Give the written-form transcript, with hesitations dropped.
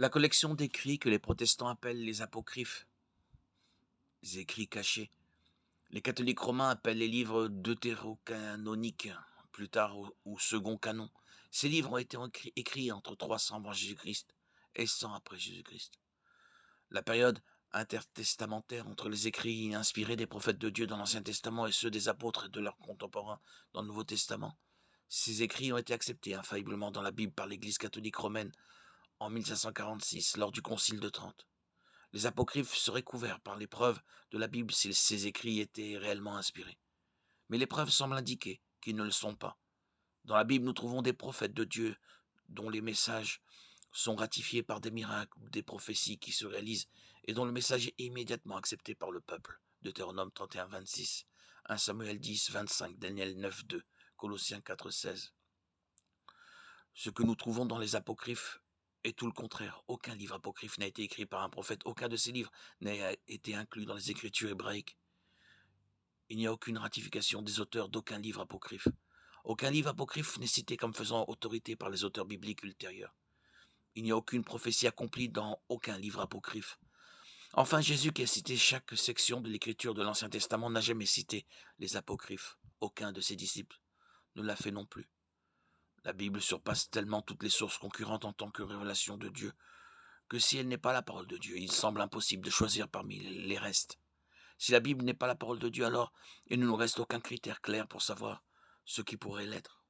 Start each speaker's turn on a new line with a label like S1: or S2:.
S1: La collection d'écrits que les protestants appellent les apocryphes, les écrits cachés, les catholiques romains appellent les livres deutérocanoniques, plus tard ou second canon. Ces livres ont été écrits entre 300 avant Jésus-Christ et 100 après Jésus-Christ. La période intertestamentaire entre les écrits inspirés des prophètes de Dieu dans l'Ancien Testament et ceux des apôtres et de leurs contemporains dans le Nouveau Testament. Ces écrits ont été acceptés infailliblement dans la Bible par l'Église catholique romaine en 1546 lors du Concile de Trente. Les apocryphes seraient couverts par les preuves de la Bible si ces écrits étaient réellement inspirés. Mais les preuves semblent indiquer qu'ils ne le sont pas. Dans la Bible, nous trouvons des prophètes de Dieu dont les messages sont ratifiés par des miracles ou des prophéties qui se réalisent et dont le message est immédiatement accepté par le peuple. Deutéronome 31, 26, 1 Samuel 10, 25, Daniel 9, 2, Colossiens 4, 16. Ce que nous trouvons dans les apocryphes est tout le contraire. Aucun livre apocryphe n'a été écrit par un prophète. Aucun de ces livres n'a été inclus dans les écritures hébraïques. Il n'y a aucune ratification des auteurs d'aucun livre apocryphe. Aucun livre apocryphe n'est cité comme faisant autorité par les auteurs bibliques ultérieurs. Il n'y a aucune prophétie accomplie dans aucun livre apocryphe. Enfin, Jésus, qui a cité chaque section de l'écriture de l'Ancien Testament, n'a jamais cité les apocryphes. Aucun de ses disciples ne l'a fait non plus. La Bible surpasse tellement toutes les sources concurrentes en tant que révélation de Dieu, que si elle n'est pas la parole de Dieu, il semble impossible de choisir parmi les restes. Si la Bible n'est pas la parole de Dieu, alors il ne nous reste aucun critère clair pour savoir ce qui pourrait l'être.